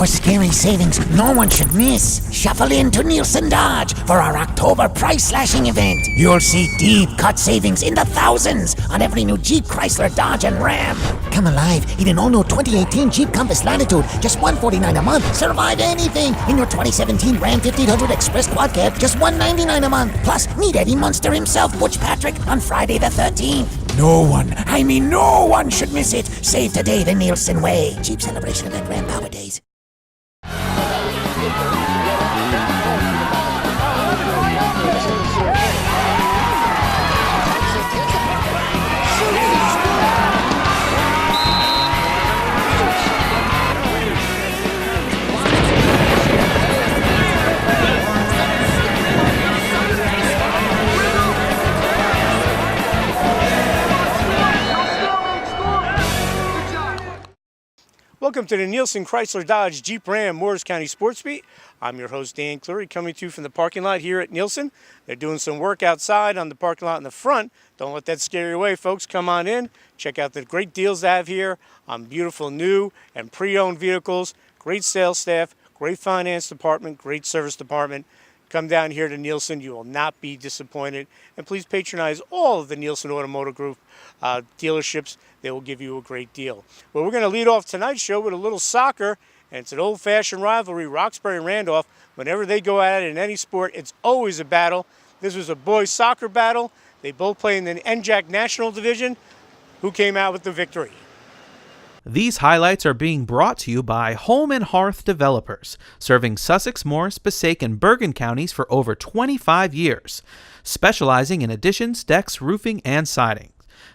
for scary savings no one should miss. Shuffle into Nielsen Dodge for our October price slashing event. You'll see deep cut savings in the thousands on every new Jeep, Chrysler, Dodge, and Ram. Come alive in an all-new 2018 Jeep Compass Latitude, just $149 a month. Survive anything in your 2017 Ram 1500 Express Quad Cab, just $199 a month. Plus, meet Eddie Munster himself, Butch Patrick, on Friday the 13th. No one should miss it. Save today the Nielsen way. Jeep Celebration Event, Ram Power Days. Welcome to the Nielsen Chrysler Dodge Jeep Ram Morris County Sports Beat. I'm your host, Dan Cleary, coming to you from the parking lot here at Nielsen. They're doing some work outside on the parking lot in the front. Don't let that scare you away, folks. Come on in. Check out the great deals they have here on beautiful new and pre-owned vehicles. Great sales staff, great finance department, great service department. Come down here to Nielsen. You will not be disappointed. And please patronize all of the Nielsen Automotive Group dealerships. They will give you a great deal. Well, we're going to lead off tonight's show with a little soccer, and it's an old-fashioned rivalry, Roxbury and Randolph. Whenever they go at it in any sport, it's always a battle. This was a boys' soccer battle. They both play in the NJAC National Division. Who came out with the victory? These highlights are being brought to you by Home and Hearth Developers, serving Sussex, Morris, Passaic, and Bergen counties for over 25 years, specializing in additions, decks, roofing, and siding.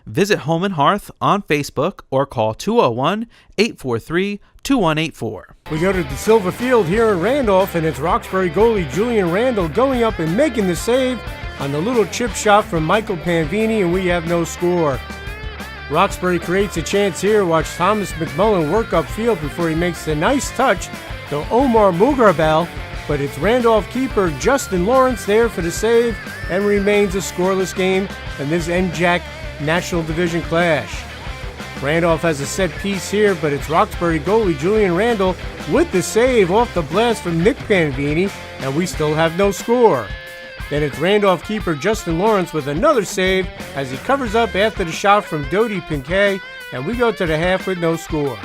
Visit Home and Hearth on Facebook or call 201-843-2184. We go to the Silver Field here in Randolph, and it's Roxbury goalie Julian Randall going up and making the save on the little chip shot from Michael Panvini, and we have no score. Roxbury creates a chance here. Watch Thomas McMullen work upfield before he makes the nice touch to Omar Mugrabel, but it's Randolph keeper Justin Lawrence there for the save, and remains a scoreless game in this NJAC National Division clash. Randolph has a set piece here, but it's Roxbury goalie Julian Randall with the save off the blast from Nick Panvini, and we still have no score. Then it's Randolph keeper Justin Lawrence with another save as he covers up after the shot from Dodi Pinkay, and we go to the half with no score.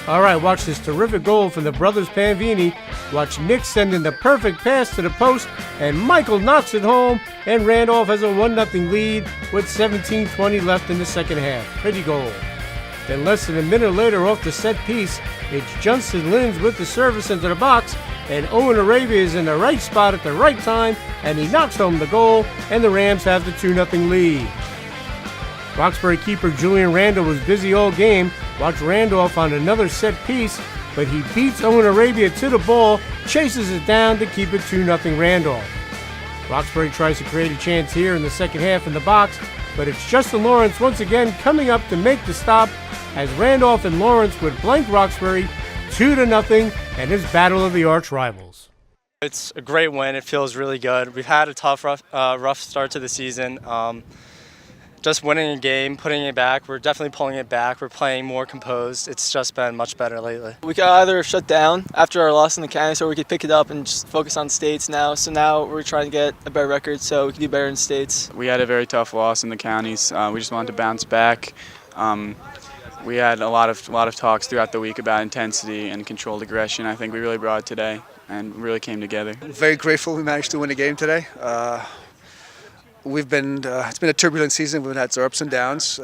All right, watch this terrific goal from the brothers Panvini. Watch Nick sending the perfect pass to the post, and Michael knocks it home, and Randolph has a 1-0 lead with 17:20 left in the second half. Pretty goal. Then less than a minute later off the set piece, it's Justin Lins with the service into the box, and Owen Arabia is in the right spot at the right time, and he knocks home the goal, and the Rams have the 2-0 lead. Roxbury keeper Julian Randall was busy all game. Watch Randolph on another set piece, but he beats Owen Arabia to the ball, chases it down to keep it 2-0 Randolph. Roxbury tries to create a chance here in the second half in the box, but it's Justin Lawrence once again coming up to make the stop as Randolph and Lawrence would blank Roxbury 2-0 and his battle of the arch rivals. It's a great win. It feels really good. We've had a tough, rough start to the season. Just winning a game, putting it back, we're definitely pulling it back. We're playing more composed. It's just been much better lately. We could either shut down after our loss in the counties, or we could pick it up and just focus on states now. So now we're trying to get a better record so we can do better in states. We had a very tough loss in the counties. We just wanted to bounce back. We had a lot of talks throughout the week about intensity and controlled aggression. I think we really brought it today and really came together. Very grateful we managed to win the game today. It's been a turbulent season. We've had some ups and downs.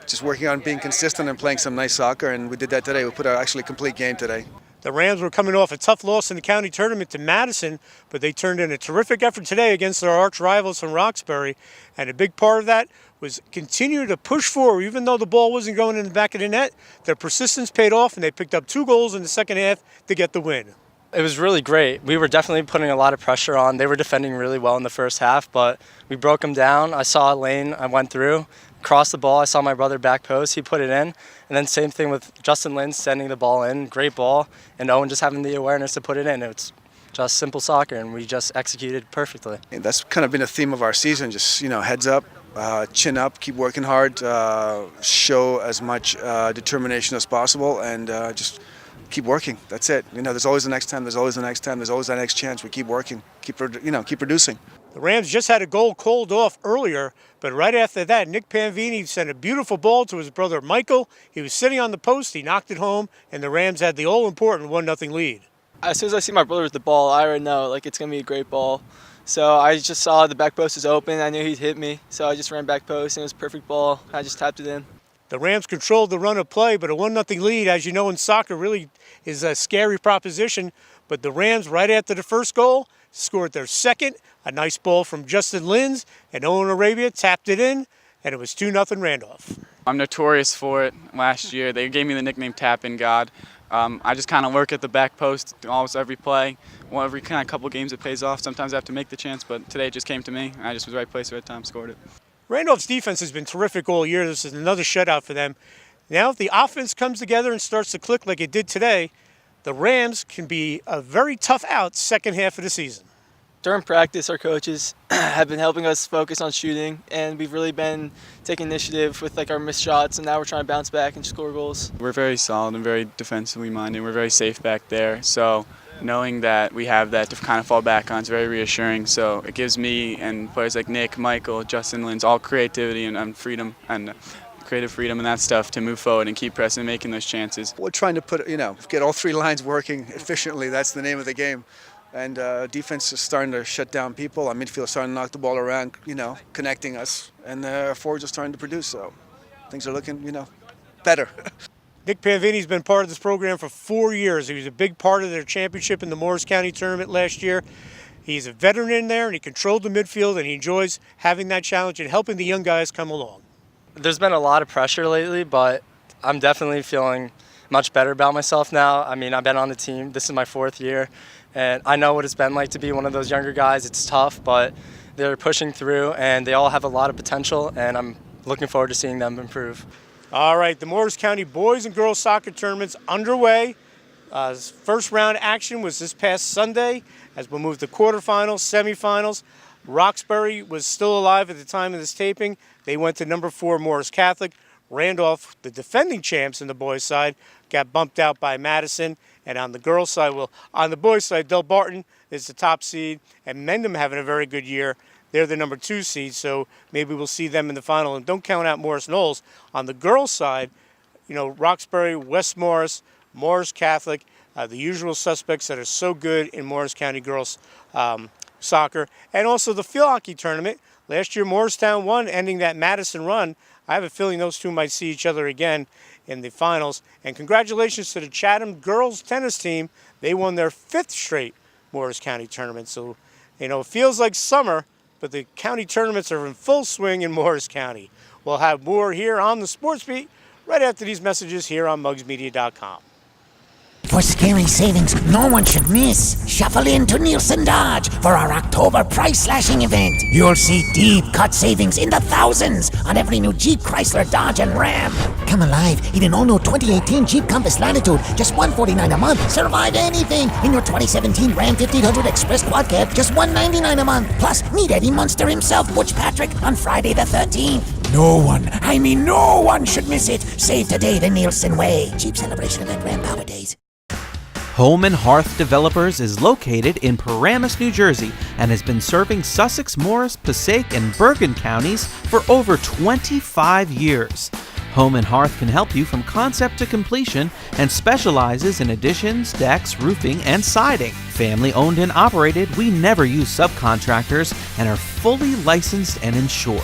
Just working on being consistent and playing some nice soccer, and we did that today. We put out actually a complete game today. The Rams were coming off a tough loss in the county tournament to Madison, but they turned in a terrific effort today against their arch rivals from Roxbury, and a big part of that was continue to push forward. Even though the ball wasn't going in the back of the net, their persistence paid off, and they picked up 2 goals in the second half to get the win. It was really great. We were definitely putting a lot of pressure on. They were defending really well in the first half, but we broke them down. I saw a lane, I went through, crossed the ball. I saw my brother back post, he put it in. And then same thing with Justin Lynn sending the ball in, great ball, and Owen just having the awareness to put it in. It's just simple soccer, and we just executed perfectly. And that's kind of been a theme of our season, just, heads up, chin up, keep working hard, show as much determination as possible, and just keep working. That's it. There's always the next time. There's always the next time. There's always that next chance. We keep working. Keep producing. The Rams just had a goal called off earlier, but right after that, Nick Panvini sent a beautiful ball to his brother Michael. He was sitting on the post. He knocked it home, and the Rams had the all-important 1-0 lead. As soon as I see my brother with the ball, I already know it's going to be a great ball. So I just saw the back post was open. I knew he'd hit me, so I just ran back post, and it was a perfect ball. I just tapped it in. The Rams controlled the run of play, but a 1-0 lead, as you know in soccer, really is a scary proposition. But the Rams, right after the first goal, scored their second. A nice ball from Justin Linz, and Owen Arabia tapped it in, and it was 2-0 Randolph. I'm notorious for it. Last year, they gave me the nickname Tap-In God. I just kind of work at the back post almost every play. Well, every kind of couple games it pays off. Sometimes I have to make the chance, but today it just came to me. I just was right place, right time, scored it. Randolph's defense has been terrific all year. This is another shutout for them. Now if the offense comes together and starts to click like it did today, the Rams can be a very tough out second half of the season. During practice, our coaches have been helping us focus on shooting, and we've really been taking initiative with our missed shots, and now we're trying to bounce back and score goals. We're very solid and very defensively minded. We're very safe back there. So knowing that we have that to kind of fall back on is very reassuring. So it gives me and players like Nick, Michael, Justin Linz all creativity and freedom and creative freedom and that stuff to move forward and keep pressing and making those chances. We're trying to get all three lines working efficiently. That's the name of the game. And defense is starting to shut down people. Our midfield is starting to knock the ball around, connecting us. And our forwards are starting to produce, so things are looking, better. Nick Panvini's been part of this program for 4 years. He was a big part of their championship in the Morris County tournament last year. He's a veteran in there, and he controlled the midfield, and he enjoys having that challenge and helping the young guys come along. There's been a lot of pressure lately, but I'm definitely feeling much better about myself now. I mean, I've been on the team. This is my 4th year. And I know what it's been like to be one of those younger guys. It's tough, but they're pushing through, and they all have a lot of potential, and I'm looking forward to seeing them improve. All right, the Morris County boys and girls soccer tournament's underway. First round action was this past Sunday as we moved to quarterfinals, semifinals. Roxbury was still alive at the time of this taping. They went to number 4 Morris Catholic. Randolph, the defending champs on the boys' side, got bumped out by Madison. And on the girls' side, on the boys' side, Del Barton is the top seed, and Mendham having a very good year. They're the number 2 seed, so maybe we'll see them in the final. And don't count out Morris Knowles. On the girls' side, Roxbury, West Morris, Morris Catholic, the usual suspects that are so good in Morris County girls soccer. And also the field hockey tournament. Last year, Morristown won, ending that Madison run. I have a feeling those two might see each other again in the finals. And congratulations to the Chatham girls tennis team. They won their 5th straight Morris County tournament. So, it feels like summer, but the county tournaments are in full swing in Morris County. We'll have more here on the Sports Beat right after these messages here on mugsmedia.com. For scary savings no one should miss, shuffle into Nielsen Dodge for our October price slashing event. You'll see deep cut savings in the thousands on every new Jeep, Chrysler, Dodge, and Ram. Come alive in an all-new 2018 Jeep Compass Latitude, just $149 a month. Survive anything in your 2017 Ram 1500 Express Quad Cab, just $199 a month. Plus, meet Eddie Munster himself, Butch Patrick, on Friday the 13th. No one should miss it. Save today the Nielsen way. Jeep Celebration Event Ram Power Days. Home and Hearth Developers is located in Paramus, New Jersey, and has been serving Sussex, Morris, Passaic, and Bergen counties for over 25 years. Home and Hearth can help you from concept to completion and specializes in additions, decks, roofing, and siding. Family owned and operated, we never use subcontractors and are fully licensed and insured.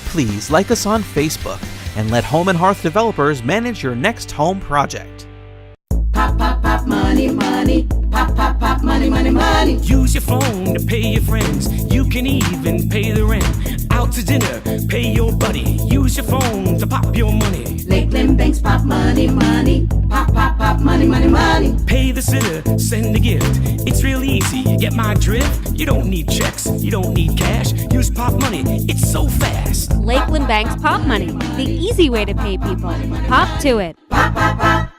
Please like us on Facebook and let Home and Hearth Developers manage your next home project. Pop, pop, pop, money, money. Pop, pop, pop, money, money, money. Use your phone to pay your friends. You can even pay the rent. Out to dinner, pay your buddy. Use your phone to pop your money. Lakeland Banks, pop money, money. Pop, pop, pop, money, money, money. Pay the sitter, send a gift. It's real easy, you get my drift? You don't need checks, you don't need cash. Use Pop Money, it's so fast. Lakeland Bank's Pop Money, the easy way to pay people. Pop to it. Pop, pop, pop.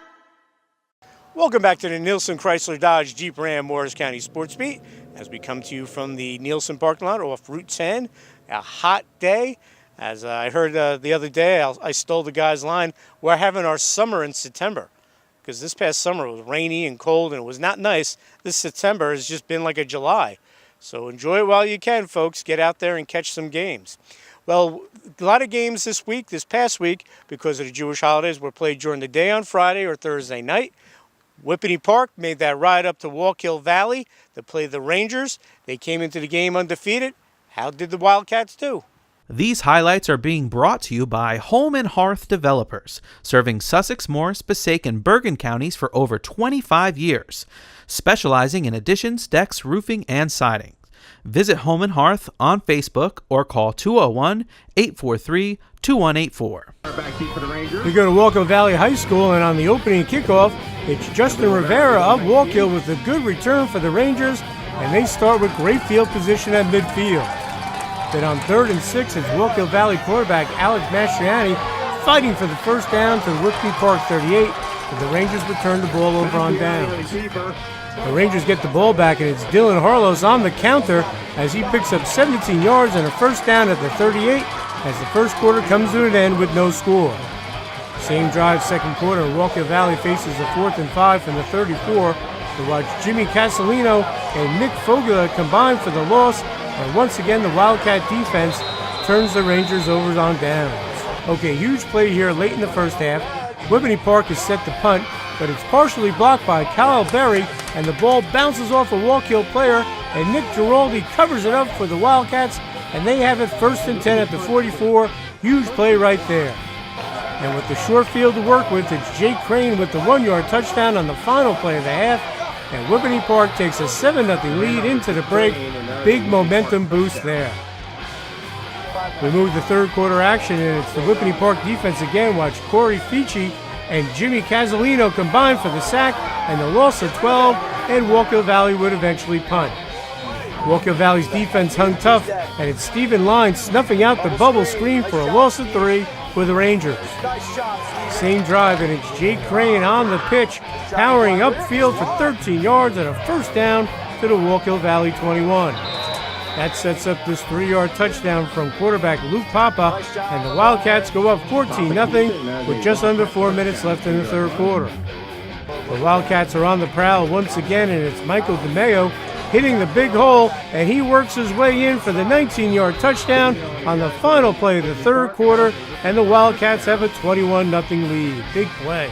Welcome back to the Nielsen Chrysler Dodge Jeep Ram Morris County Sports Beat as we come to you from the Nielsen parking lot off Route 10. A hot day. As I heard the other day, I stole the guy's line. We're having our summer in September because this past summer it was rainy and cold and it was not nice. This September has just been like a July. So enjoy it while you can, folks. Get out there and catch some games. Well, a lot of games this past week, because of the Jewish holidays, were played during the day on Friday or Thursday night. Whippany Park made that ride up to Wallkill Valley to play the Rangers. They came into the game undefeated. How did the Wildcats do? These highlights are being brought to you by Home and Hearth Developers, serving Sussex, Morris, Passaic, and Bergen counties for over 25 years, specializing in additions, decks, roofing, and siding. Visit Home and Hearth on Facebook or call 201-843-2184. We go to Wallkill Valley High School, and on the opening kickoff, it's Justin Rivera of Wallkill with a good return for the Rangers, and they start with great field position at midfield. Then on 3rd and 6, it's Wallkill Valley quarterback Alex Mastriani fighting for the first down to the Whippany Park 38, but the Rangers return the ball over on downs. The Rangers get the ball back, and it's Dylan Harlos on the counter as he picks up 17 yards and a first down at the 38 as the first quarter comes to an end with no score. Same drive, second quarter, Wallkill Valley faces a 4th and 5 from the 34 to watch Jimmy Casalino and Nick Fogula combine for the loss, and once again the Wildcat defense turns the Rangers over on downs. Okay, huge play here late in the first half. Whippany Park is set to punt, but it's partially blocked by Kyle Berry, and the ball bounces off a Wallkill player, and Nick Giraldi covers it up for the Wildcats, and they have it 1st and 10 at the 44. Huge play right there. And with the short field to work with, it's Jake Crane with the 1-yard touchdown on the final play of the half, and Whippany Park takes a 7-0 lead into the break. Big momentum boost there. We move to third quarter action, and it's the Whippany Park defense again. Watch Corey Fici and Jimmy Casalino combine for the sack and the loss of 12, and Wallkill Valley would eventually punt. Wallkill Valley's defense hung tough, and it's Stephen Line snuffing out the bubble screen for a loss of 3 for the Rangers. Same drive, and it's Jake Crane on the pitch, powering upfield for 13 yards and a first down to the Wallkill Valley 21. That sets up this 3-yard touchdown from quarterback Luke Papa, and the Wildcats go up 14-0 with just under 4 minutes left in the third quarter. The Wildcats are on the prowl once again, and it's Michael DeMeo hitting the big hole, and he works his way in for the 19-yard touchdown on the final play of the third quarter, and the Wildcats have a 21-0 lead. Big play.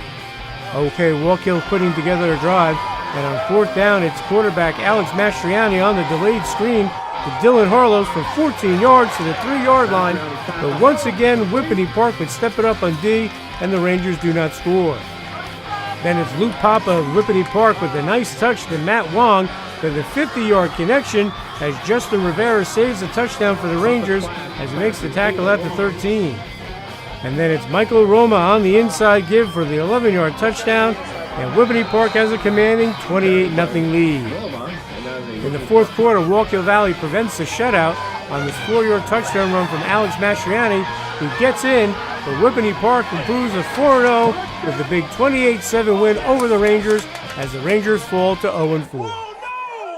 Okay, Wallkill putting together a drive, and on 4th down, it's quarterback Alex Mastriani on the delayed screen to Dylan Harlos for 14 yards to the 3-yard line, but once again, Whippany Park would step it up on D, and the Rangers do not score. Then it's Luke Papa of Whippany Park with a nice touch to Matt Wong for the 50-yard connection as Justin Rivera saves a touchdown for the Rangers as he makes the tackle at the 13. And then it's Michael Roma on the inside give for the 11-yard touchdown, and Whippany Park has a commanding 28-0 lead. In the fourth quarter, Wallkill Valley prevents the shutout on this 4-yard touchdown run from Alex Mastriani, who gets in, but Whippany Park improves to 4-0 with the big 28-7 win over the Rangers as the Rangers fall to 0-4.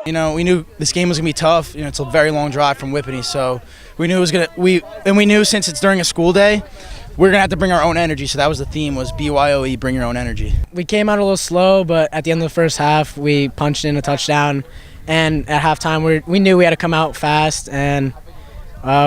You know, we knew this game was gonna be tough. You know, it's a very long drive from Whippany, so we knew it was gonna. We knew since it's during a school day, we're gonna have to bring our own energy. So that was the theme: was BYOE, bring your own energy. We came out a little slow, but at the end of the first half, we punched in a touchdown. And at halftime, we knew we had to come out fast, and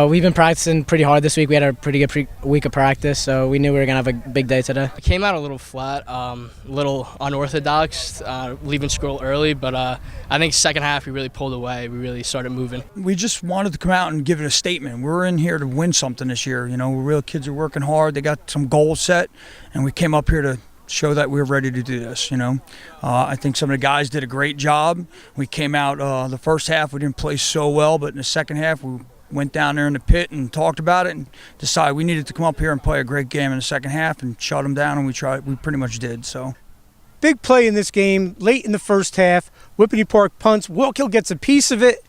we've been practicing pretty hard this week. We had a pretty good week of practice, so we knew we were going to have a big day today. We came out a little flat, a little unorthodox, leaving school early, but I think second half we really pulled away. We really started moving. We just wanted to come out and give it a statement. We're in here to win something this year. You know, real kids are working hard. They got some goals set, and we came up here to show that we're ready to do this, you know. I think some of the guys did a great job. We came out the first half, we didn't play so well, but in the second half we went down there in the pit and talked about it and decided we needed to come up here and play a great game in the second half and shut them down, and we pretty much did. So big play in this game late in the first half. Whippany Park punts. Wallkill gets a piece of it,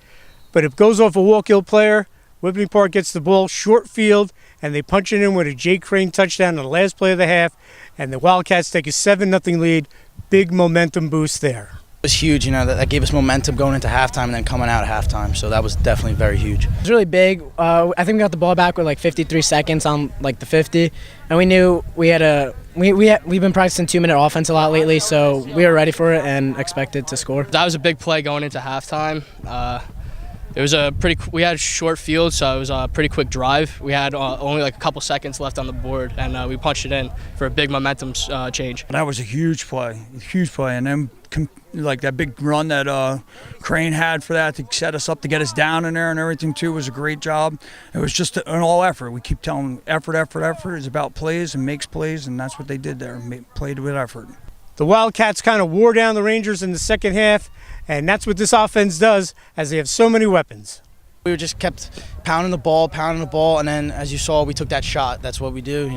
but it goes off a Wallkill player. Whippany Park gets the ball short field, and they punch it in with a Jake Crane touchdown on the last play of the half, and the Wildcats take a 7-0 lead. Big momentum boost there. It was huge, that gave us momentum going into halftime and then coming out at halftime. So that was definitely very huge. It was really big. I think we got the ball back with like 53 seconds on like the 50, and we knew we had we've been practicing 2-minute offense a lot lately, so we were ready for it and expected to score. That was a big play going into halftime. It was we had a short field, so it was a pretty quick drive. We had only like a couple seconds left on the board, and we punched it in for a big momentum change. That was a huge play, and then like that big run that Crane had for that to set us up to get us down in there and everything too was a great job. It was just an all effort. We keep telling them effort is about plays and makes plays, and that's what they did there. Played with effort. The Wildcats kind of wore down the Rangers in the second half, and that's what this offense does, as they have so many weapons. We just kept pounding the ball, and then as you saw, we took that shot. That's what we do,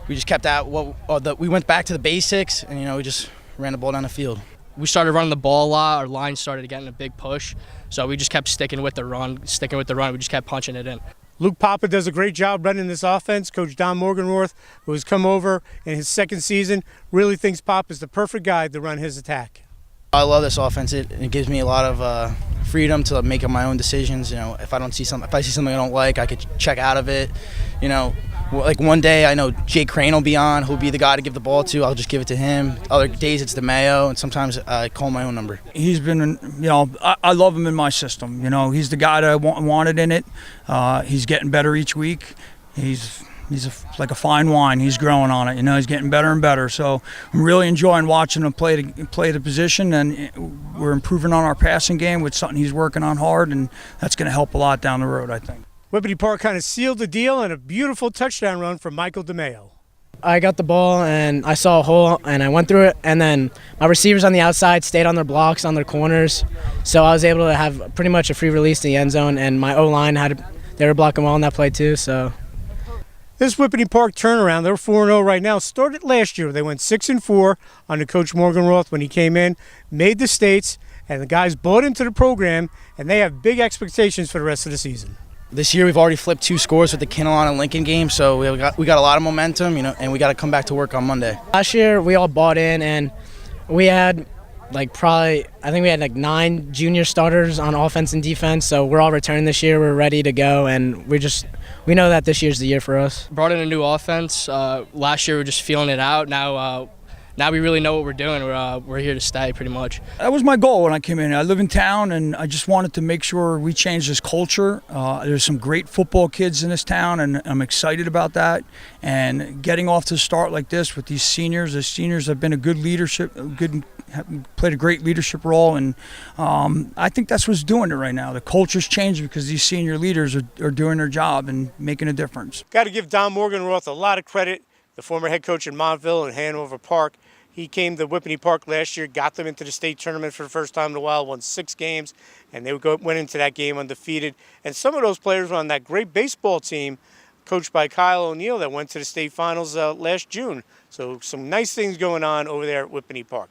We just kept at we went back to the basics, and we just ran the ball down the field. We started running the ball a lot. Our line started getting a big push, so we just kept sticking with the run. We just kept punching it in. Luke Papa does a great job running this offense. Coach Don Morganroth, who has come over in his second season, really thinks Pop is the perfect guy to run his attack. I love this offense. It gives me a lot of freedom to make up my own decisions. If I see something I don't like, I could check out of it. Like one day I know Jay Crane will be on, who'll be the guy to give the ball to. I'll just give it to him. Other days it's DeMayo, and sometimes I call my own number. He's been, I love him in my system. He's the guy that I wanted in it. He's getting better each week. He's like a fine wine. He's growing on it. He's getting better and better. So I'm really enjoying watching him play the position, and we're improving on our passing game with something he's working on hard, and that's going to help a lot down the road, I think. Whippany Park kind of sealed the deal, and a beautiful touchdown run from Michael DeMayo. I got the ball and I saw a hole and I went through it, and then my receivers on the outside stayed on their blocks, on their corners, so I was able to have pretty much a free release to the end zone, and my O-line they were blocking well on that play too. So this Whippany Park turnaround, they're 4-0 right now, started last year. They went 6-4 under Coach Morganroth when he came in, made the states, and the guys bought into the program, and they have big expectations for the rest of the season. This year we've already flipped 2 scores with the Kinnelon and Lincoln game, so we got a lot of momentum, and we got to come back to work on Monday. Last year we all bought in, and we had I think we had 9 junior starters on offense and defense, so we're all returned this year. We're ready to go, and we know that this year's the year for us. Brought in a new offense. Last year we were just feeling it out. Now we really know what we're doing. We're here to stay, pretty much. That was my goal when I came in. I live in town, and I just wanted to make sure we changed this culture. There's some great football kids in this town, and I'm excited about that. And getting off to a start like this with these seniors, the seniors have been played a great leadership role, and I think that's what's doing it right now. The culture's changing because these senior leaders are doing their job and making a difference. Got to give Don Morganroth a lot of credit, the former head coach in Montville and Hanover Park. He came to Whippany Park last year, got them into the state tournament for the first time in a while, won 6 games, and they went into that game undefeated. And some of those players were on that great baseball team coached by Kyle O'Neill that went to the state finals last June. So some nice things going on over there at Whippany Park.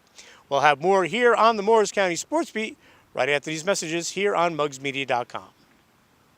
We'll have more here on the Morris County Sports Beat right after these messages here on mugsmedia.com.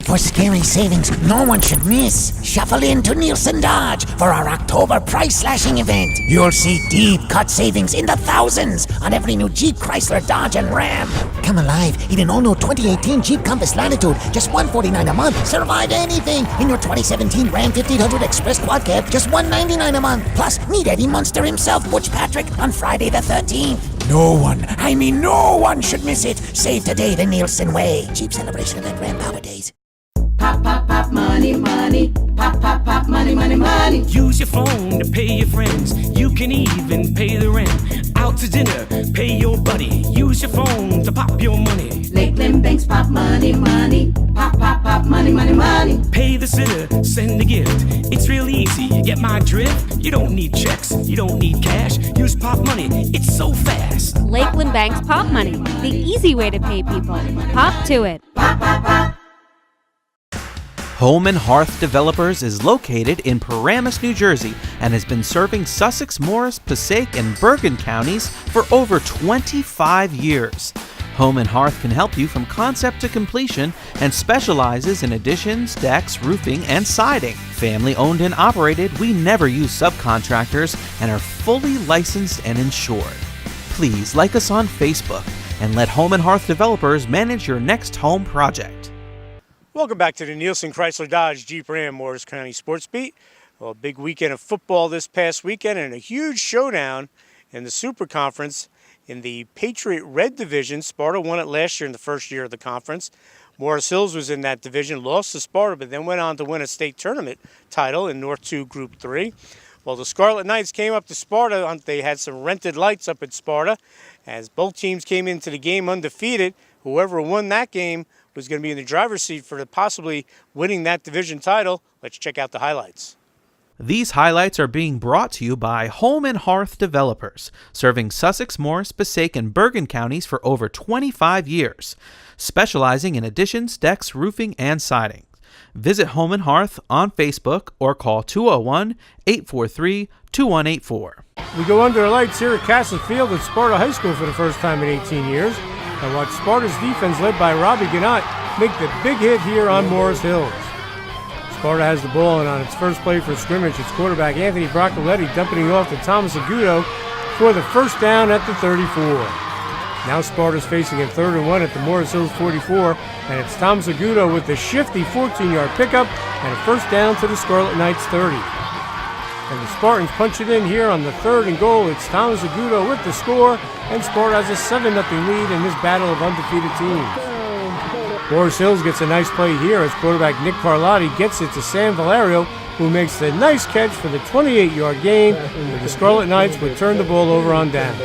For scary savings no one should miss, shuffle into Nielsen Dodge for our October price slashing event. You'll see deep cut savings in the thousands on every new Jeep, Chrysler, Dodge, and Ram. Come alive in an all-new 2018 Jeep Compass Latitude, just $149 a month. Survive anything in your 2017 Ram 1500 Express Quad Cab, just $199 a month. Plus, meet Eddie Munster himself, Butch Patrick, on Friday the 13th. No one should miss it. Save today the Nielsen way. Jeep Celebration Event, Ram Power Days. Pop, pop, pop, money, money. Pop, pop, pop, money, money, money. Use your phone to pay your friends. You can even pay the rent. Out to dinner, pay your buddy. Use your phone to pop your money. Lakeland Banks pop money, money. Pop, pop, pop, money, money, money. Pay the sitter, send a gift. It's real easy, you get my drift. You don't need checks, you don't need cash. Use pop money, it's so fast. Lakeland Bank's Pop Money, the easy way to pay people. Pop to it. Pop, pop, pop. Home and Hearth Developers is located in Paramus, New Jersey, and has been serving Sussex, Morris, Passaic, and Bergen counties for over 25 years. Home and Hearth can help you from concept to completion and specializes in additions, decks, roofing, and siding. Family owned and operated, we never use subcontractors and are fully licensed and insured. please like us on Facebook and let Home and Hearth Developers manage your next home project. Welcome back to the Nielsen Chrysler Dodge Jeep Ram Morris County Sports Beat. Well, a big weekend of football this past weekend and a huge showdown in the Super Conference in the Patriot Red Division. Sparta won it last year in the first year of the conference. Morris Hills was in that division, lost to Sparta, but then went on to win a state tournament title in North 2 Group 3. Well, the Scarlet Knights came up to Sparta. They had some rented lights up at Sparta. As both teams came into the game undefeated, whoever won that game was going to be in the driver's seat for possibly winning that division title. Let's check out the highlights. These highlights are being brought to you by Home and Hearth Developers, serving Sussex, Morris, Passaic, and Bergen counties for over 25 years, specializing in additions, decks, roofing, and siding. Visit Home and Hearth on Facebook or call 201-843-2184. We go under the lights here at Castle Field at Sparta High School for the first time in 18 years and watch Sparta's defense led by Robbie Gannott make the big hit here on Morris Hills. Sparta has the ball, and on its first play for scrimmage, its quarterback Anthony Broccoletti dumping it off to Thomas Agudo for the first down at the 34. Now Sparta's facing a 3rd and 1 at the Morris Hills 44, and it's Thomas Agudo with the shifty 14-yard pickup and a first down to the Scarlet Knights 30. And the Spartans punch it in here on the 3rd and goal. It's Thomas Agudo with the score, and Sparta has a 7-0 lead in this battle of undefeated teams. Morris Hills gets a nice play here as quarterback Nick Carlotti gets it to Sam Valerio, who makes the nice catch for the 28-yard gain, where the Scarlet Knights would turn the ball over on downs.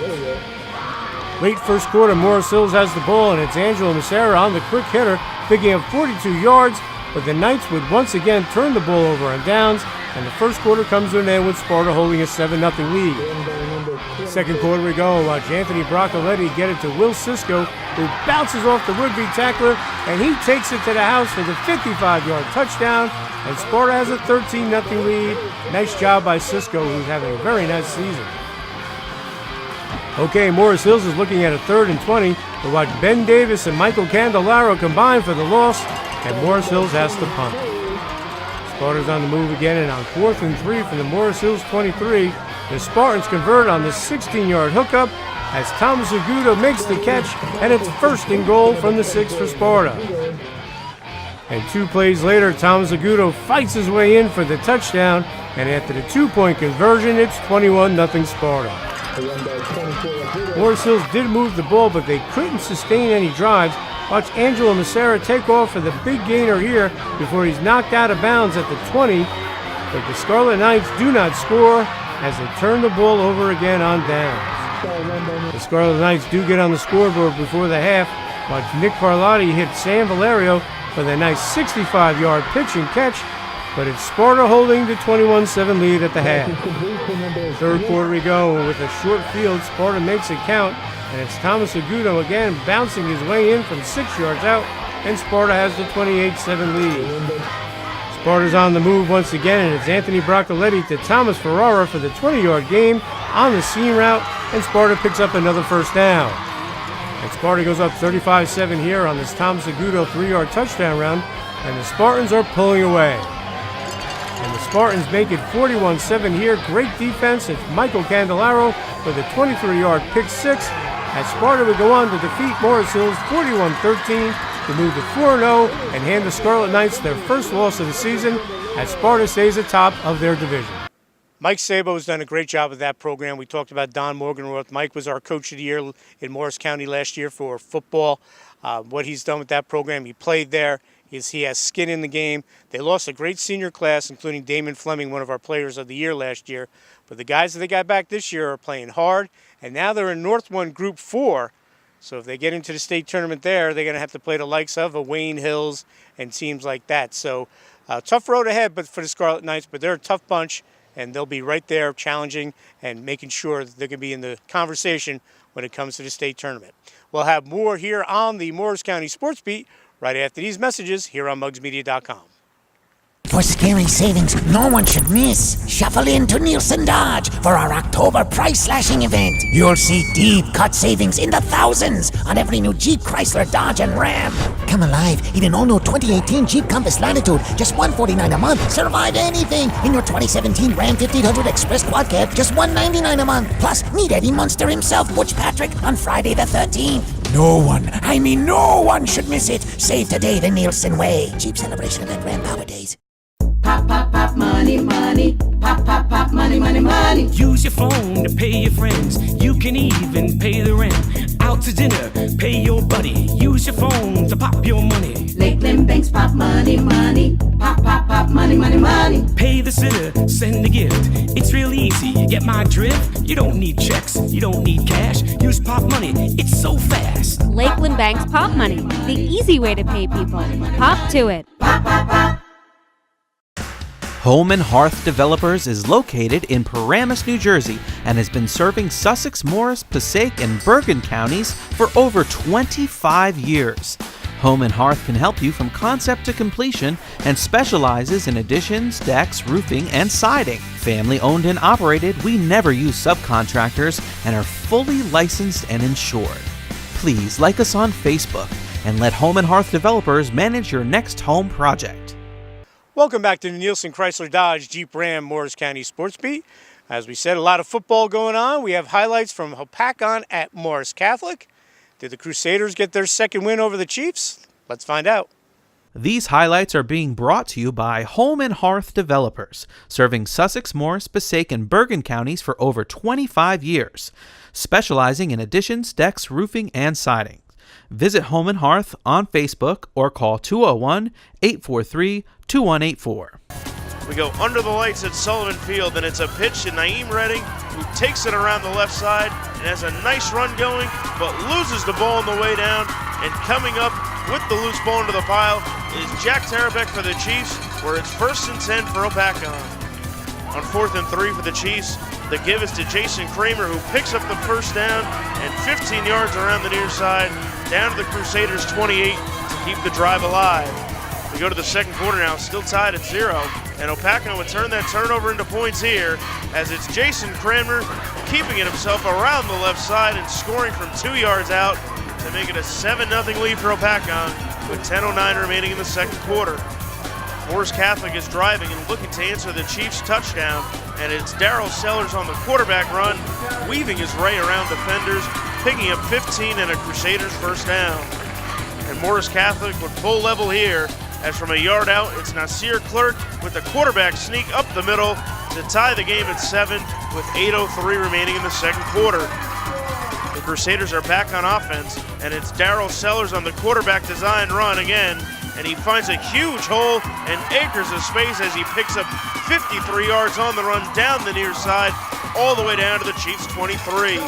Late first quarter, Morris Hills has the ball, and it's Angelo Macera on the quick hitter, picking up 42 yards, but the Knights would once again turn the ball over on downs, and the first quarter comes to an end with Sparta holding a 7-0 lead. Second quarter we go, and watch Anthony Broccoletti get it to Will Cisco, who bounces off the would-be tackler, and he takes it to the house for the 55-yard touchdown, and Sparta has a 13-0 lead. Nice job by Cisco, who's having a very nice season. Okay, Morris Hills is looking at a 3rd and 20, but watch Ben Davis and Michael Candelaro combine for the loss, and Morris Hills has to punt. Sparta's on the move again, and on 4th and 3 from the Morris Hills 23, the Spartans convert on the 16-yard hookup as Thomas Agudo makes the catch, and it's 1st and goal from the 6 for Sparta. And 2 plays later, Thomas Agudo fights his way in for the touchdown, and after the 2-point conversion, it's 21-0 Sparta. Morris Hills did move the ball, but they couldn't sustain any drives. Watch Angelo Macera take off for the big gainer here before he's knocked out of bounds at the 20, but the Scarlet Knights do not score as they turn the ball over again on downs. The Scarlet Knights do get on the scoreboard before the half. Watch Nick Carlotti hit Sam Valerio for the nice 65-yard pitch and catch, but it's Sparta holding the 21-7 lead at the half. Third quarter we go, and with a short field, Sparta makes it count, and it's Thomas Agudo again bouncing his way in from 6 yards out, and Sparta has the 28-7 lead. Sparta's on the move once again, and it's Anthony Broccoletti to Thomas Ferrara for the 20-yard gain on the seam route, and Sparta picks up another first down. And Sparta goes up 35-7 here on this Thomas Agudo 3-yard touchdown run, and the Spartans are pulling away. And the Spartans make it 41-7 here. Great defense. It's Michael Candelaro for the 23-yard pick six, as Sparta would go on to defeat Morris Hills 41-13 to move to 4-0 and hand the Scarlet Knights their first loss of the season, as Sparta stays atop of their division. Mike Sabo has done a great job with that program. We talked about Don Morganroth. Mike was our coach of the year in Morris County last year for football. What he's done with that program, he played there. He has skin in the game. They lost a great senior class, including Damon Fleming, one of our players of the year last year. But the guys that they got back this year are playing hard, and now they're in North 1 Group 4. So if they get into the state tournament there, they're going to have to play the likes of a Wayne Hills and teams like that. So tough road ahead but for the Scarlet Knights, but they're a tough bunch, and they'll be right there challenging and making sure that they're going to be in the conversation when it comes to the state tournament. We'll have more here on the Morris County Sports Beat right after these messages here on MugsMedia.com. For scary savings no one should miss, shuffle into Nielsen Dodge for our October price-slashing event. You'll see deep cut savings in the thousands on every new Jeep, Chrysler, Dodge, and Ram. Come alive in an all-new 2018 Jeep Compass Latitude, just $149 a month. Survive anything in your 2017 Ram 1500 Express Quad Cab, just $199 a month. Plus, meet Eddie Munster himself, Butch Patrick, on Friday the 13th. No one, I mean no one should miss it. Save today the Nielsen way. Jeep Celebration Event Ram Power Days. Pop, pop, pop, money, money. Pop, pop, pop, money, money, money. Use your phone to pay your friends. You can even pay the rent. Out to dinner, pay your buddy. Use your phone to pop your money. Lakeland Banks pop money, money. Pop, pop, pop, money, money, money. Pay the sitter, send a gift. It's real easy, you get my drift? You don't need checks, you don't need cash. Use pop money, it's so fast. Lakeland Bank's Pop Money, the easy way to pay people. Pop to it. Pop, pop, pop. Home and Hearth Developers is located in Paramus, New Jersey, and has been serving Sussex, Morris, Passaic, and Bergen counties for over 25 years. Home and Hearth can help you from concept to completion and specializes in additions, decks, roofing, and siding. Family owned and operated, we never use subcontractors and are fully licensed and insured. Please like us on Facebook and let Home and Hearth Developers manage your next home project. Welcome back to the Nielsen Chrysler Dodge Jeep Ram Morris County Sports Beat. As we said, a lot of football going on. We have highlights from Hopatcong at Morris Catholic. Did the Crusaders get their second win over the Chiefs? Let's find out. These highlights are being brought to you by Home and Hearth Developers, serving Sussex, Morris, Passaic, and Bergen counties for over 25 years, specializing in additions, decks, roofing, and siding. Visit Home and Hearth on Facebook or call 201-843-2184. We go under the lights at Sullivan Field, and it's a pitch to Naeem Redding, who takes it around the left side and has a nice run going, but loses the ball on the way down. And coming up with the loose ball into the pile is Jack Tarabek for the Chiefs, where it's 1st and 10 for Hopatcong. On 4th and 3 for the Chiefs, the give is to Jason Kramer, who picks up the first down and 15 yards around the near side, down to the Crusaders 28 to keep the drive alive. We go to the second quarter now, still tied at 0, and Hopatcong would turn that turnover into points here, as it's Jason Kramer keeping it himself around the left side and scoring from 2 yards out to make it a 7-0 lead for Hopatcong with 10:09 remaining in the second quarter. Morris Catholic is driving and looking to answer the Chiefs' touchdown, and it's Darryl Sellers on the quarterback run, weaving his way around defenders, picking up 15 and a Crusaders first down. And Morris Catholic would full level here, as from a yard out, it's Nasir Clerk with the quarterback sneak up the middle to tie the game at 7 with 8:03 remaining in the second quarter. The Crusaders are back on offense, and it's Darryl Sellers on the quarterback design run again, and he finds a huge hole and acres of space as he picks up 53 yards on the run down the near side, all the way down to the Chiefs' 23.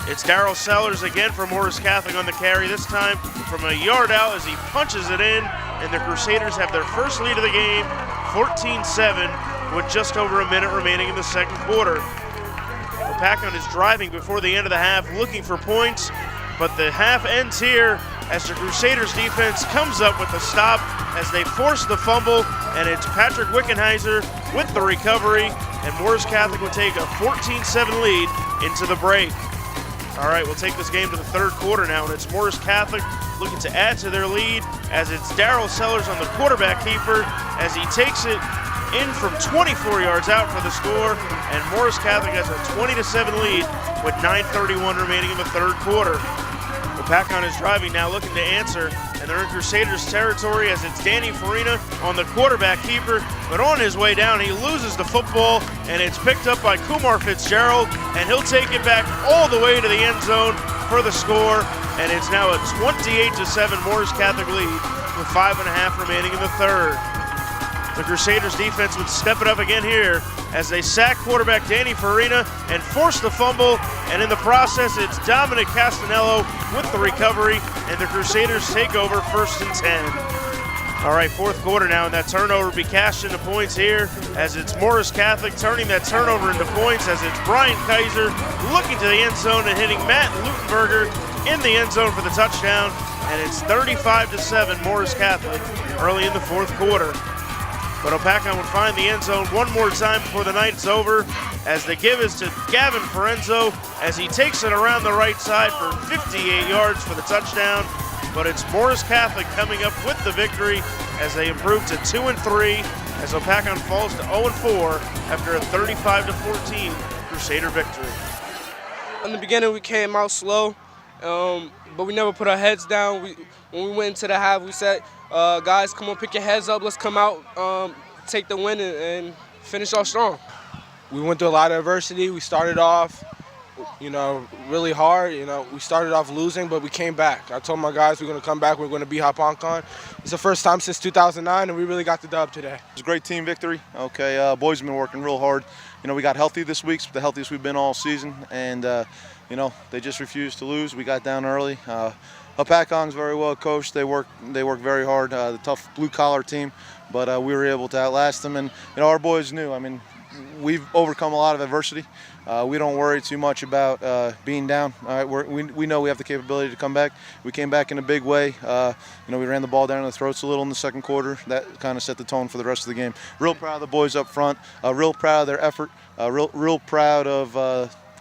It's Darryl Sellers again for Morris Catholic on the carry, this time from a yard out as he punches it in, and the Crusaders have their first lead of the game, 14-7, with just over a minute remaining in the second quarter. Hopatcong is driving before the end of the half, looking for points, but the half ends here as the Crusaders defense comes up with the stop as they force the fumble, and it's Patrick Wickenheiser with the recovery, and Morris Catholic will take a 14-7 lead into the break. All right, we'll take this game to the third quarter now, and it's Morris Catholic looking to add to their lead as it's Darryl Sellers on the quarterback keeper as he takes it in from 24 yards out for the score, and Morris Catholic has a 20-7 lead with 9:31 remaining in the third quarter. Hopatcong is driving now, looking to answer, and they're in Crusaders territory as it's Danny Farina on the quarterback keeper, but on his way down he loses the football, and it's picked up by Kumar Fitzgerald, and he'll take it back all the way to the end zone for the score, and it's now a 28-7 Morris Catholic lead with 5.5 remaining in the third. The Crusaders defense would step it up again here as they sack quarterback Danny Farina and force the fumble, and in the process it's Dominic Castanello with the recovery, and the Crusaders take over 1st and 10. All right, fourth quarter now, and that turnover will be cashed into points here as it's Morris Catholic turning that turnover into points as it's Brian Kaiser looking to the end zone and hitting Matt Lutenberger in the end zone for the touchdown, and it's 35-7 Morris Catholic early in the fourth quarter. but Hopatcong would find the end zone one more time before the night's over, as the give is to Gavin Forenzo as he takes it around the right side for 58 yards for the touchdown. But it's Morris Catholic coming up with the victory as they improve to 2-3, as Hopatcong falls to 0-4 after a 35-14 Crusader victory. In the beginning, we came out slow, but we never put our heads down. When we went into the half, we said, guys, come on, pick your heads up. Let's come out, take the win, and finish off strong. We went through a lot of adversity. We started off, really hard. We started off losing, but we came back. I told my guys we're going to come back. We're going to beat Hopatcong. It's the first time since 2009, and we really got the dub today. It was a great team victory. Okay, boys have been working real hard. We got healthy this week, the healthiest we've been all season, and they just refused to lose. We got down early. Hopatcong's very well coached. They work very hard. The tough blue-collar team, but we were able to outlast them. And our boys knew. We've overcome a lot of adversity. We don't worry too much about being down. All right, we know we have the capability to come back. We came back in a big way. We ran the ball down the throats a little in the second quarter. That kind of set the tone for the rest of the game. Real proud of the boys up front. Real proud of their effort. Real proud of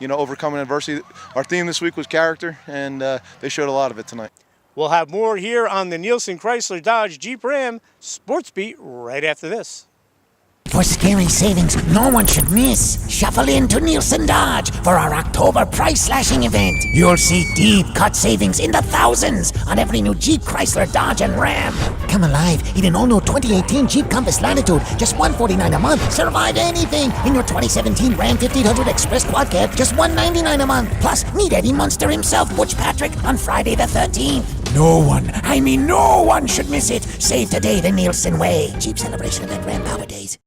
overcoming adversity. Our theme this week was character, and they showed a lot of it tonight. We'll have more here on the Nielsen Chrysler Dodge Jeep Ram Sports Beat right after this. For scary savings no one should miss, shuffle into Nielsen Dodge for our October price slashing event. You'll see deep cut savings in the thousands on every new Jeep, Chrysler, Dodge, and Ram. Come alive in an all-new 2018 Jeep Compass Latitude, just $149 a month. Survive anything in your 2017 Ram 1500 Express Quad Cab, just $199 a month. Plus, meet Eddie Munster himself, Butch Patrick, on Friday the 13th. No one should miss it. Save today the Nielsen way. Jeep Celebration Event Ram Power Days.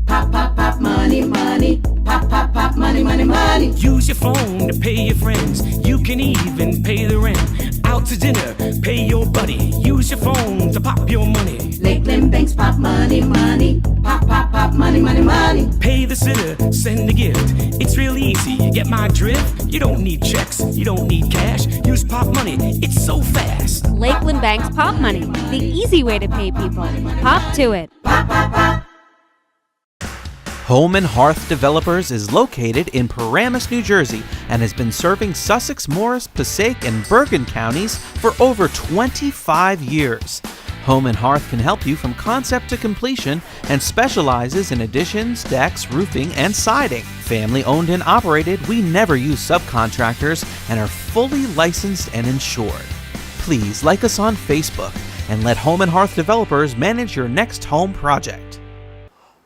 Pop, pop, pop, money, money. Pop, pop, pop, money, money, money. Use your phone to pay your friends. You can even pay the rent. Out to dinner, pay your buddy. Use your phone to pop your money. Lakeland Banks pop money, money. Pop, pop, pop, money, money, money. Pay the sitter, send a gift. It's real easy, you get my drift. You don't need checks, you don't need cash. Use pop money, it's so fast. Lakeland Bank's Pop Money, the easy way to pay people. Pop to it. Pop, pop, pop. Home and Hearth Developers is located in Paramus, New Jersey, and has been serving Sussex, Morris, Passaic, and Bergen counties for over 25 years. Home and Hearth can help you from concept to completion and specializes in additions, decks, roofing, and siding. Family owned and operated, we never use subcontractors and are fully licensed and insured. Please like us on Facebook and let Home and Hearth Developers manage your next home project.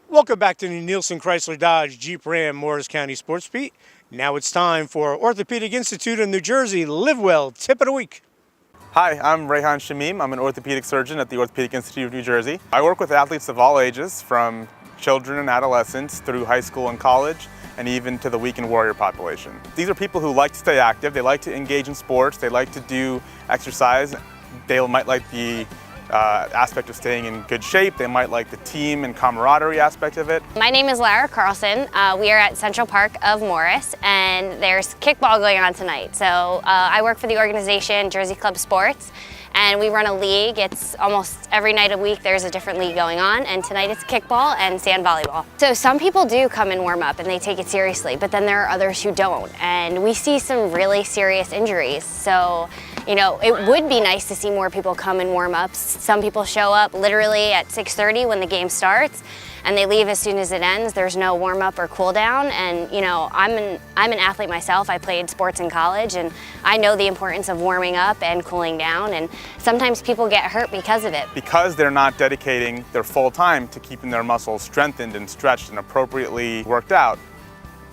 Welcome back to the Nielsen Chrysler Dodge Jeep Ram Morris County Sports Beat. Now it's time for Orthopedic Institute of New Jersey Live Well Tip of the Week. Hi, I'm Rehan Shamim. I'm an orthopedic surgeon at the Orthopedic Institute of New Jersey. I work with athletes of all ages, from children and adolescents through high school and college, and even to the weekend warrior population. These are people who like to stay active, they like to engage in sports, they like to do exercise, they might like the aspect of staying in good shape. They might like the team and camaraderie aspect of it. My name is Lara Carlson. We are at Central Park of Morris, and there's kickball going on tonight. So I work for the organization Jersey Club Sports, and we run a league. It's almost every night a week there's a different league going on, and tonight it's kickball and sand volleyball. So some people do come and warm up and they take it seriously, but then there are others who don't, and we see some really serious injuries. So it would be nice to see more people come and warm up. Some people show up literally at 6:30 when the game starts, and they leave as soon as it ends. There's no warm up or cool down. And I'm an athlete myself. I played sports in college, and I know the importance of warming up and cooling down. And sometimes people get hurt because of it. Because they're not dedicating their full time to keeping their muscles strengthened and stretched and appropriately worked out,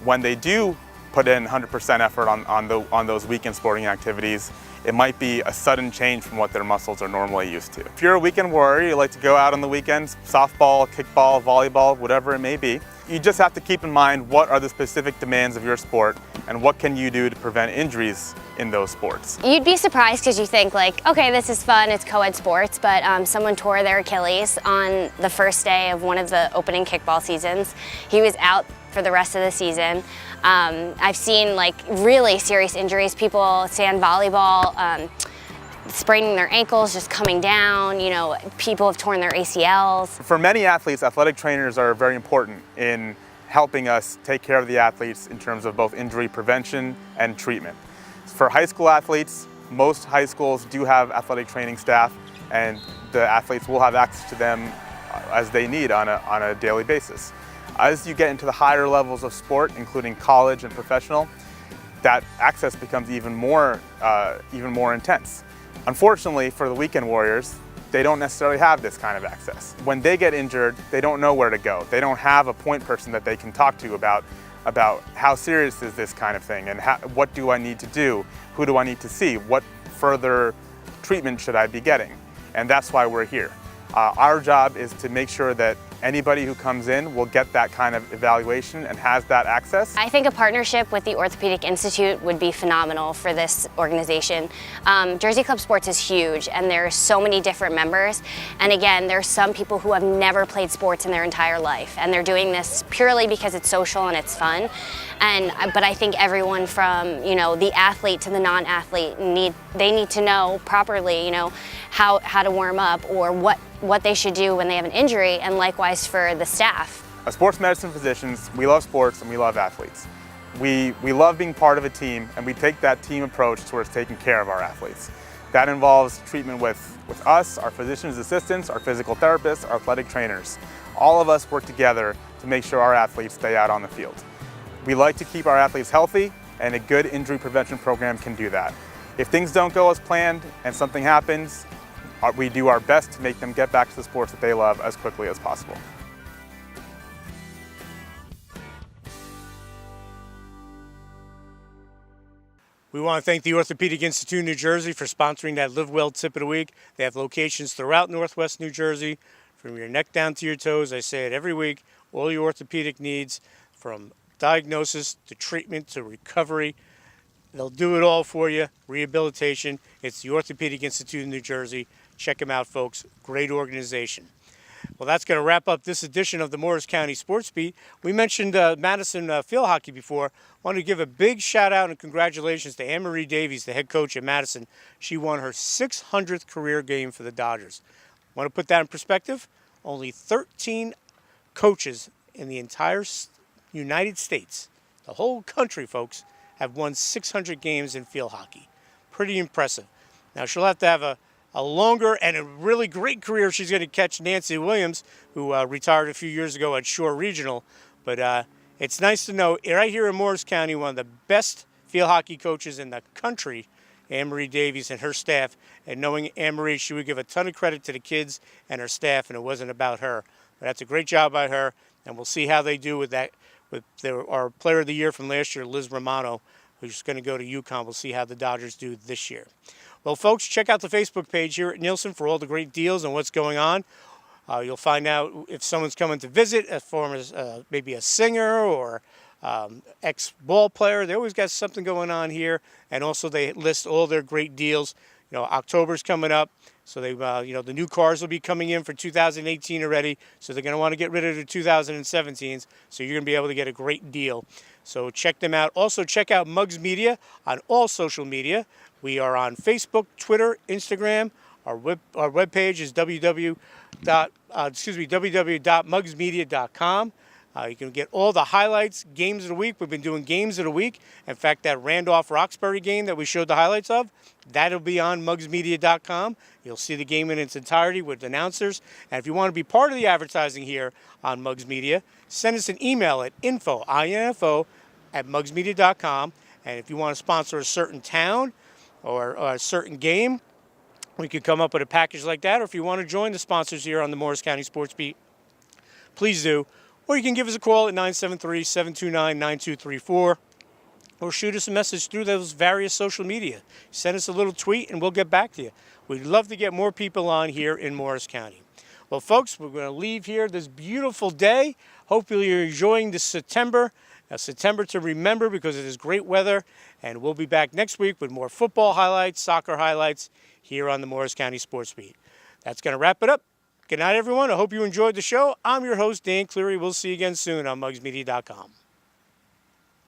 when they do put in 100% effort on those weekend sporting activities, it might be a sudden change from what their muscles are normally used to. If you're a weekend warrior, you like to go out on the weekends, softball, kickball, volleyball, whatever it may be, you just have to keep in mind what are the specific demands of your sport and what can you do to prevent injuries in those sports. You'd be surprised because you think okay, this is fun, it's co-ed sports, but someone tore their Achilles on the first day of one of the opening kickball seasons. He was out for the rest of the season. I've seen really serious injuries. People, sand volleyball, spraining their ankles, just coming down. You know, people have torn their ACLs. For many athletes, athletic trainers are very important in helping us take care of the athletes in terms of both injury prevention and treatment. For high school athletes, most high schools do have athletic training staff, and the athletes will have access to them as they need on a daily basis. As you get into the higher levels of sport, including college and professional, that access becomes even more intense. Unfortunately for the weekend warriors, they don't necessarily have this kind of access. When they get injured, they don't know where to go. They don't have a point person that they can talk to about how serious is this kind of thing, and what do I need to do? Who do I need to see? What further treatment should I be getting? And that's why we're here. Our job is to make sure that anybody who comes in will get that kind of evaluation and has that access. I think a partnership with the Orthopedic Institute would be phenomenal for this organization. Jersey Club Sports is huge, and there's so many different members. And again, there's some people who have never played sports in their entire life, and they're doing this purely because it's social and it's fun. But I think everyone from, you know, the athlete to the non-athlete they need to know properly, you know, how to warm up or what they should do when they have an injury, and likewise for the staff. As sports medicine physicians, we love sports and we love athletes. We love being part of a team, and we take that team approach towards taking care of our athletes. That involves treatment with us, our physician's assistants, our physical therapists, our athletic trainers. All of us work together to make sure our athletes stay out on the field. We like to keep our athletes healthy, and a good injury prevention program can do that. If things don't go as planned and something happens, we do our best to make them get back to the sports that they love as quickly as possible. We want to thank the Orthopedic Institute of New Jersey for sponsoring that Live Well Tip of the Week. They have locations throughout Northwest New Jersey, from your neck down to your toes. I say it every week, all your orthopedic needs, from diagnosis to treatment to recovery. They'll do it all for you. Rehabilitation. It's the Orthopedic Institute of New Jersey. Check them out, folks. Great organization. Well, that's going to wrap up this edition of the Morris County Sports Beat. We mentioned Madison field hockey before. I want to give a big shout out and congratulations to Anne-Marie Davies, the head coach at Madison. She won her 600th career game for the Dodgers. Want to put that in perspective? Only 13 coaches in the entire United States, the whole country, folks, have won 600 games in field hockey. Pretty impressive. Now, she'll have to have a longer and a really great career if she's going to catch Nancy Williams, who retired a few years ago at Shore Regional. But it's nice to know, right here in Morris County, one of the best field hockey coaches in the country, Anne-Marie Davies and her staff. And knowing Anne-Marie, she would give a ton of credit to the kids and her staff, and it wasn't about her. But that's a great job by her, and we'll see how they do with that. With our Player of the Year from last year, Liz Romano, who's going to go to UConn. We'll see how the Dodgers do this year. Well, folks, check out the Facebook page here at Nielsen for all the great deals and what's going on. You'll find out if someone's coming to visit, as far as maybe a singer or ex-ball player. They always got something going on here, and also they list all their great deals. You know, October's coming up, so they, the new cars will be coming in for 2018 already. So they're going to want to get rid of the 2017s. So you're going to be able to get a great deal. So check them out. Also check out Muggs Media on all social media. We are on Facebook, Twitter, Instagram. Our webpage is www.muggsmedia.com. You can get all the highlights, games of the week. We've been doing games of the week. In fact, that Randolph-Roxbury game that we showed the highlights of, that'll be on muggsmedia.com. You'll see the game in its entirety with announcers. And if you want to be part of the advertising here on Muggs Media, send us an email at info@muggsmedia.com. And if you want to sponsor a certain town or a certain game, we could come up with a package like that. Or if you want to join the sponsors here on the Morris County Sports Beat, please do. Or you can give us a call at 973-729-9234 or shoot us a message through those various social media. Send us a little tweet and we'll get back to you. We'd love to get more people on here in Morris County. Well, folks, we're going to leave here this beautiful day. Hopefully you're enjoying this September. September to remember because it is great weather. And we'll be back next week with more football highlights, soccer highlights here on the Morris County Sports Beat. That's going to wrap it up. Good night, everyone. I hope you enjoyed the show. I'm your host, Dan Cleary. We'll see you again soon on muggsmedia.com.